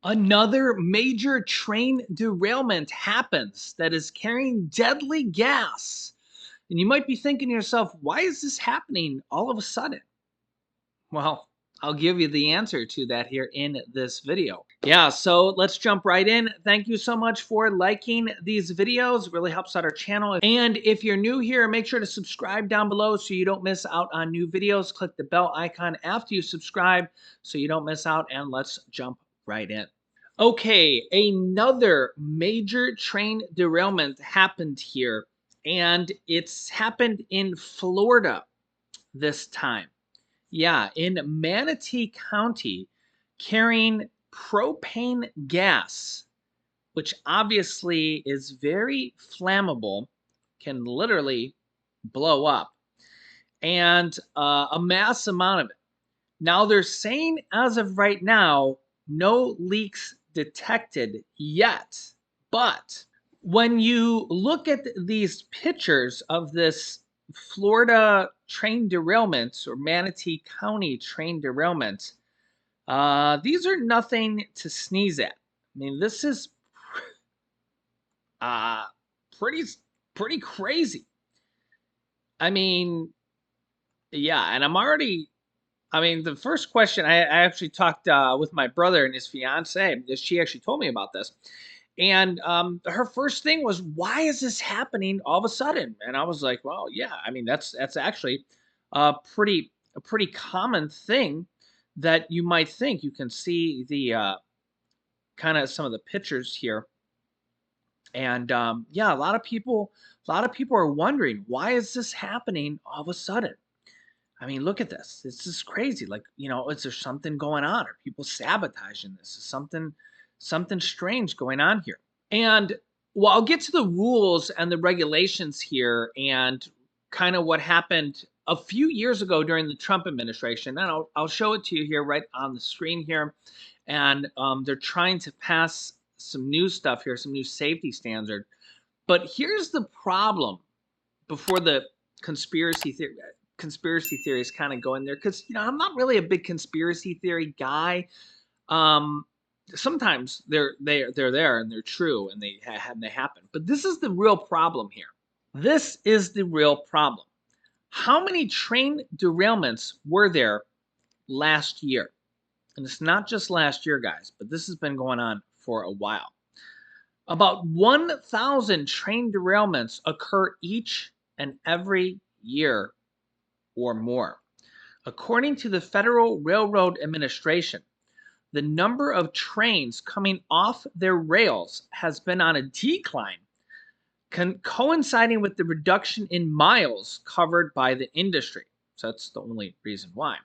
Another major train derailment happens that is carrying deadly gas. And you might be thinking to yourself, why is this happening all of a sudden? Well, I'll give you the answer to that here in this video. Yeah, so let's jump right in. Thank you so much for liking these videos. It really helps out our channel. And if you're new here, make sure to subscribe down below so you don't miss out on new videos. Click the bell icon after you subscribe so you don't miss out. And let's jump right in. Okay, another major train derailment happened here, and it's happened in Florida this time. Yeah, in Manatee County, carrying propane gas, which obviously is very flammable, can literally blow up, and a mass amount of it. Now they're saying as of right now, no leaks detected yet. But when you look at these pictures of this Florida train derailment or Manatee County train derailment, these are nothing to sneeze at. I mean, this is uh, pretty pretty crazy. I mean, yeah, and I mean, the first question I actually talked with my brother and his fiance. She actually told me about this, and her first thing was, "Why is this happening all of a sudden?" And I was like, "Well, yeah. I mean, that's actually a pretty common thing that you might think." You can see the kind of some of the pictures here, and yeah, a lot of people are wondering why is this happening all of a sudden. I mean, look at this. This is crazy. Like, is there something going on? Are people sabotaging this? Is something strange going on here? And well, I'll get to the rules and the regulations here and kind of what happened a few years ago during the Trump administration. And I'll show it to you here right on the screen here. And they're trying to pass some new stuff here, some new safety standard. But here's the problem before the conspiracy theory conspiracy theories kind of go in there, because I'm not really a big conspiracy theory guy. um Sometimes they're there and they're true and they happen, but this is the real problem here. This is the real problem. How many train derailments were there last year? And it's not just last year, guys, but this has been going on for a while. About 1,000 train derailments occur each and every year or more. According to the Federal Railroad Administration, the number of trains coming off their rails has been on a decline, coinciding with the reduction in miles covered by the industry. So that's the only reason why.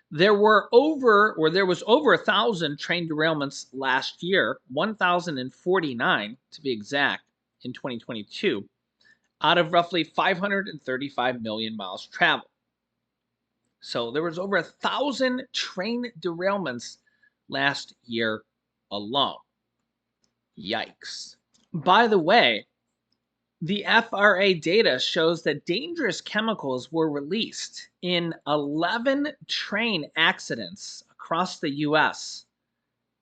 There was over 1,000 train derailments last year, 1,049 to be exact, in 2022, out of roughly 535 million miles traveled. So there was over 1,000 train derailments last year alone. Yikes. By the way, the FRA data shows that dangerous chemicals were released in 11 train accidents across the US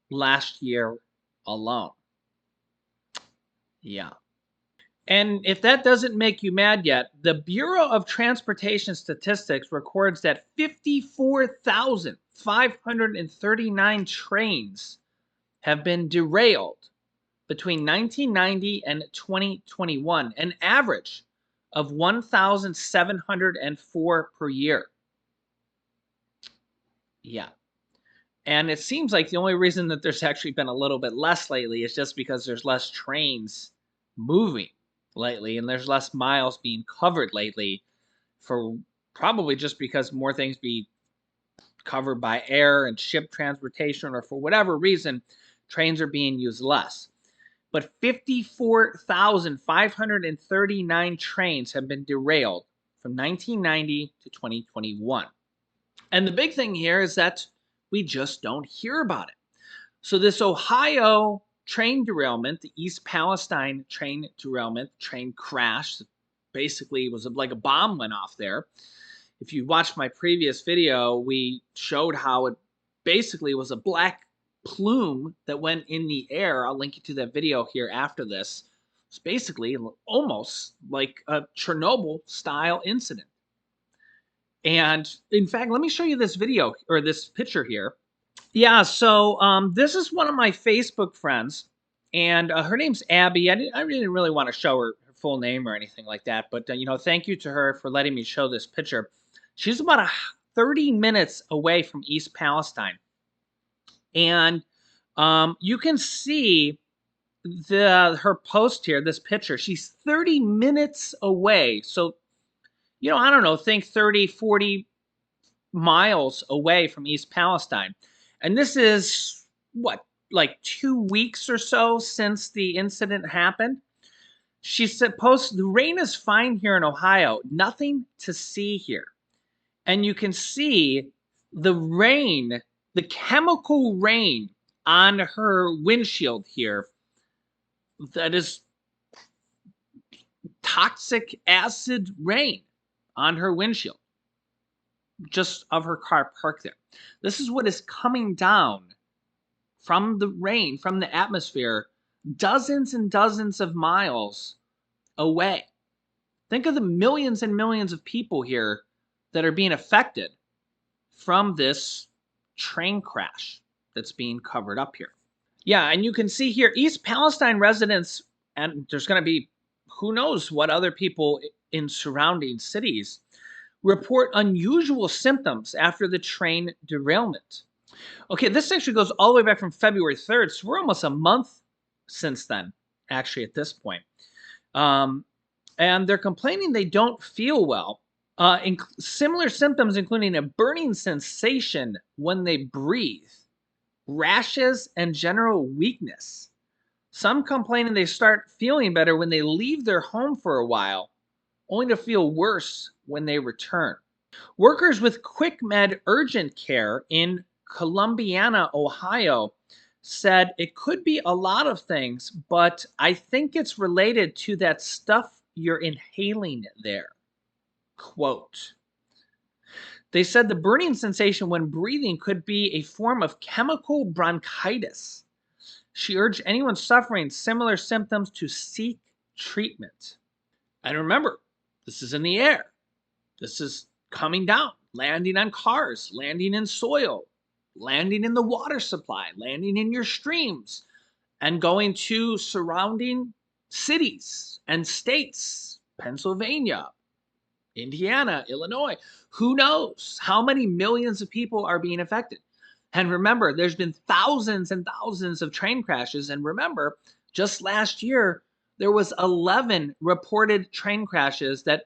last year alone. Yeah. And if that doesn't make you mad yet, the Bureau of Transportation Statistics records that 54,539 trains have been derailed between 1990 and 2021, an average of 1,704 per year. Yeah. And it seems like the only reason that there's actually been a little bit less lately is just because there's less trains moving lately and there's less miles being covered lately, for probably just because more things be covered by air and ship transportation, or for whatever reason trains are being used less. But 54,539 trains have been derailed from 1990 to 2021. And the big thing here is that we just don't hear about it. So this Ohio train derailment, the East Palestine train derailment, train crash, basically was like a bomb went off there. If you watched my previous video, we showed how it basically was a black plume that went in the air. I'll link you to that video here after this. It's basically almost like a Chernobyl style incident. And in fact, let me show you this video or this picture here. Yeah, so this is one of my Facebook friends, and her name's Abby. I didn't really want to show her full name or anything like that, but thank you to her for letting me show this picture. She's about 30 minutes away from East Palestine, and you can see her post here, this picture. She's 30 minutes away, so I don't know, think 30, 40 miles away from East Palestine. And this is what, like 2 weeks or so since the incident happened. She said, the rain is fine here in Ohio, nothing to see here. And you can see the rain, the chemical rain on her windshield here that is toxic acid rain on her windshield just of her car parked there. This is what is coming down from the rain, from the atmosphere, dozens and dozens of miles away. Think of the millions and millions of people here that are being affected from this train crash that's being covered up here. Yeah, and you can see here, East Palestine residents, and there's going to be who knows what other people in surrounding cities, report unusual symptoms after the train derailment. Okay, this actually goes all the way back from February 3rd, so we're almost a month since then, actually, at this point. And they're complaining they don't feel well. Similar symptoms, including a burning sensation when they breathe, rashes, and general weakness. Some complaining they start feeling better when they leave their home for a while, only to feel worse when they return. Workers with QuickMed Urgent Care in Columbiana, Ohio, said it could be a lot of things, but I think it's related to that stuff you're inhaling there. Quote. They said the burning sensation when breathing could be a form of chemical bronchitis. She urged anyone suffering similar symptoms to seek treatment. And remember, this is in the air. This is coming down, landing on cars, landing in soil, landing in the water supply, landing in your streams, and going to surrounding cities and states, Pennsylvania, Indiana, Illinois. Who knows how many millions of people are being affected? And remember, there's been thousands and thousands of train crashes. And remember, just last year, there was 11 reported train crashes that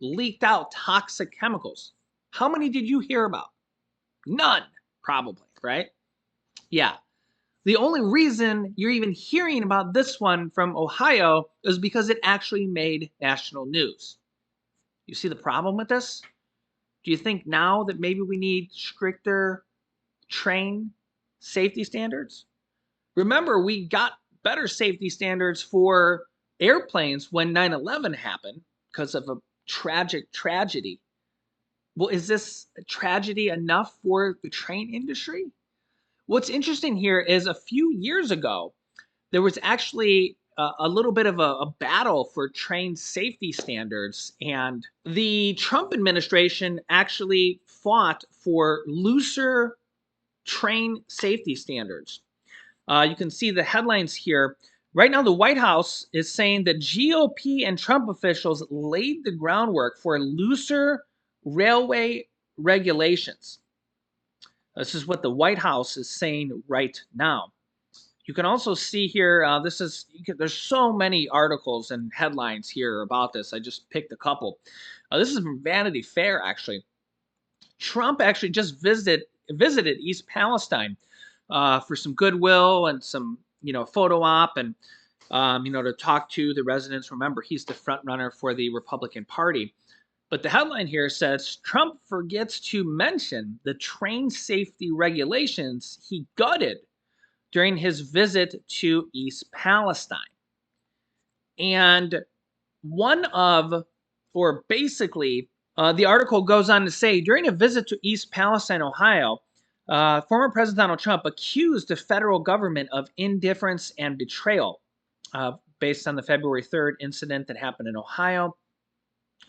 leaked out toxic chemicals. How many did you hear about? None, probably, right? Yeah. The only reason you're even hearing about this one from Ohio is because it actually made national news. You see the problem with this? Do you think now that maybe we need stricter train safety standards? Remember, we got better safety standards for airplanes when 9/11 happened because of a tragic tragedy. Well, is this a tragedy enough for the train industry? What's interesting here is a few years ago, there was actually a little bit of a battle for train safety standards, and the Trump administration actually fought for looser train safety standards. You can see the headlines here. Right now, the White House is saying that GOP and Trump officials laid the groundwork for looser railway regulations. This is what the White House is saying right now. You can also see here, there's so many articles and headlines here about this. I just picked a couple. This is from Vanity Fair, actually. Trump actually just visited East Palestine for some goodwill and some, photo op and, to talk to the residents. Remember, he's the front runner for the Republican Party. But the headline here says, Trump forgets to mention the train safety regulations he gutted during his visit to East Palestine. And the article goes on to say, during a visit to East Palestine, Ohio, Former President Donald Trump accused the federal government of indifference and betrayal based on the February 3rd incident that happened in Ohio,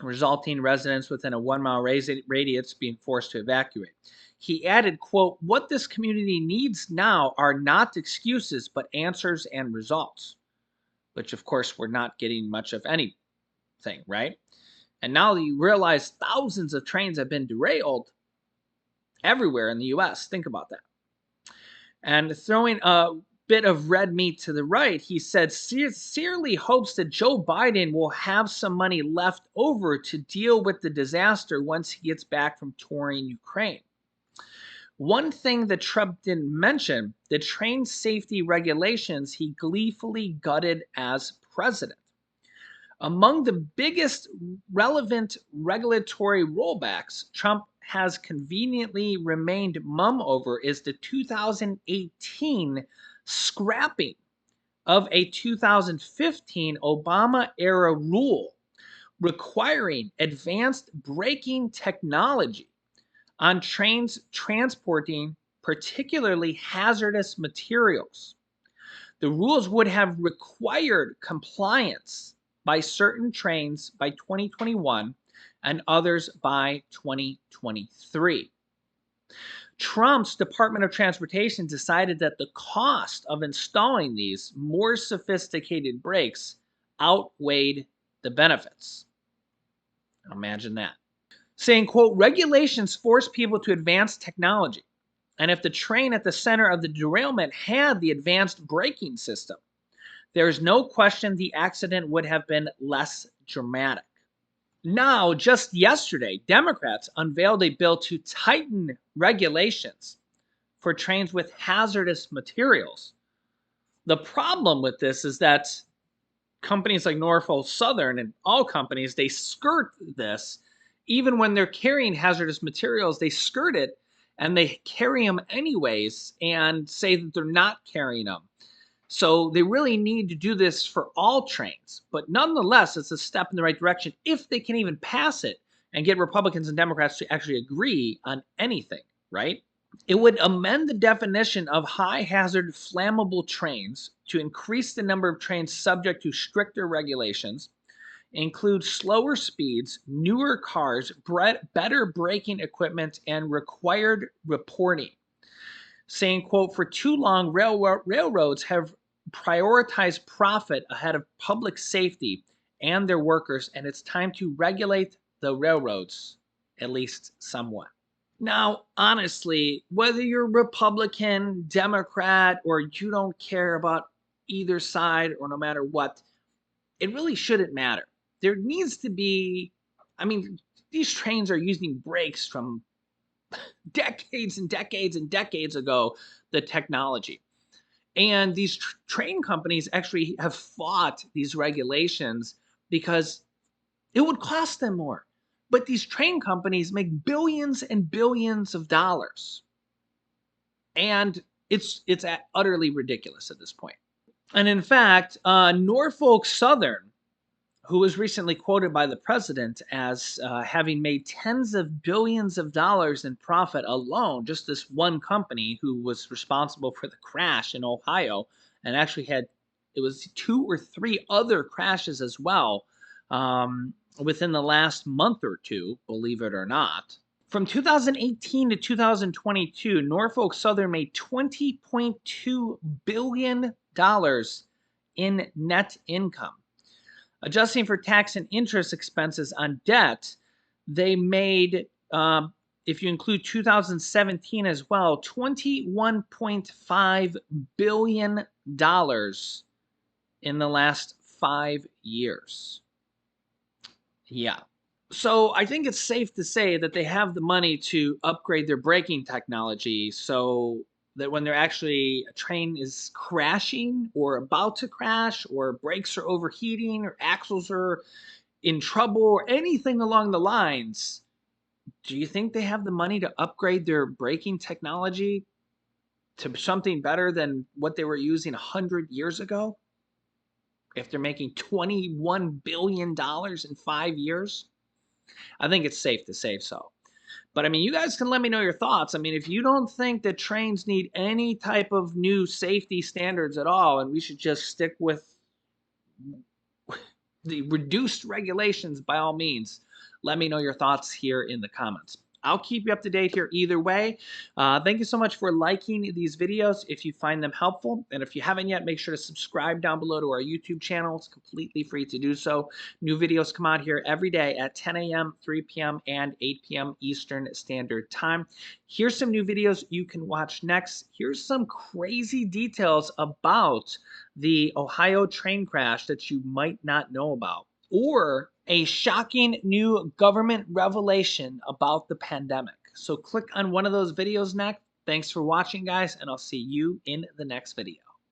resulting in residents within a 1-mile radius being forced to evacuate. He added, quote, "What this community needs now are not excuses, but answers and results," which of course we're not getting much of anything, right? And now you realize thousands of trains have been derailed everywhere in the US. Think about that. And throwing a bit of red meat to the right, he said sincerely hopes that Joe Biden will have some money left over to deal with the disaster once he gets back from touring Ukraine. One thing that Trump didn't mention, the train safety regulations he gleefully gutted as president. Among the biggest relevant regulatory rollbacks Trump has conveniently remained mum over is the 2018 scrapping of a 2015 Obama-era rule requiring advanced braking technology on trains transporting particularly hazardous materials. The rules would have required compliance by certain trains by 2021 and others by 2023. Trump's Department of Transportation decided that the cost of installing these more sophisticated brakes outweighed the benefits. Imagine that. Saying, quote, "Regulations force people to advance technology. And if the train at the center of the derailment had the advanced braking system, there is no question the accident would have been less dramatic." Now, just yesterday, Democrats unveiled a bill to tighten regulations for trains with hazardous materials. The problem with this is that companies like Norfolk Southern and all companies, they skirt this. Even when they're carrying hazardous materials, they skirt it and they carry them anyways and say that they're not carrying them. So they really need to do this for all trains. But nonetheless, it's a step in the right direction if they can even pass it and get Republicans and Democrats to actually agree on anything, right? It would amend the definition of high hazard flammable trains to increase the number of trains subject to stricter regulations, include slower speeds, newer cars, better braking equipment, and required reporting. Saying, quote, "For too long, railroads have prioritized profit ahead of public safety and their workers, and it's time to regulate the railroads, at least somewhat." Now, honestly, whether you're Republican, Democrat, or you don't care about either side or no matter what, it really shouldn't matter. There needs to be, I mean, these trains are using brakes from decades and decades and decades ago, the technology. And these train companies actually have fought these regulations because it would cost them more. But these train companies make billions and billions of dollars. And it's utterly ridiculous at this point. And in fact, Norfolk Southern, who was recently quoted by the president as having made tens of billions of dollars in profit alone, just this one company who was responsible for the crash in Ohio, and actually had, it was 2 or 3 other crashes as well within the last month or two, believe it or not. From 2018 to 2022, Norfolk Southern made $20.2 billion in net income. Adjusting for tax and interest expenses on debt, they made, if you include 2017 as well, $21.5 billion in the last 5 years. Yeah. So I think it's safe to say that they have the money to upgrade their braking technology so that when they're actually, a train is crashing or about to crash, or brakes are overheating, or axles are in trouble, or anything along the lines, do you think they have the money to upgrade their braking technology to something better than what they were using 100 years ago? If they're making $21 billion in 5 years? I think it's safe to say so. But I mean, you guys can let me know your thoughts. I mean, if you don't think that trains need any type of new safety standards at all, and we should just stick with the reduced regulations, by all means, let me know your thoughts here in the comments. I'll keep you up to date here either way. Thank you so much for liking these videos if you find them helpful. And if you haven't yet, make sure to subscribe down below to our YouTube channel. It's completely free to do so. New videos come out here every day at 10 a.m., 3 p.m., and 8 p.m. Eastern Standard Time. Here's some new videos you can watch next. Here's some crazy details about the Ohio train crash that you might not know about, or a shocking new government revelation about the pandemic. So click on one of those videos next. Thanks for watching, guys, and I'll see you in the next video.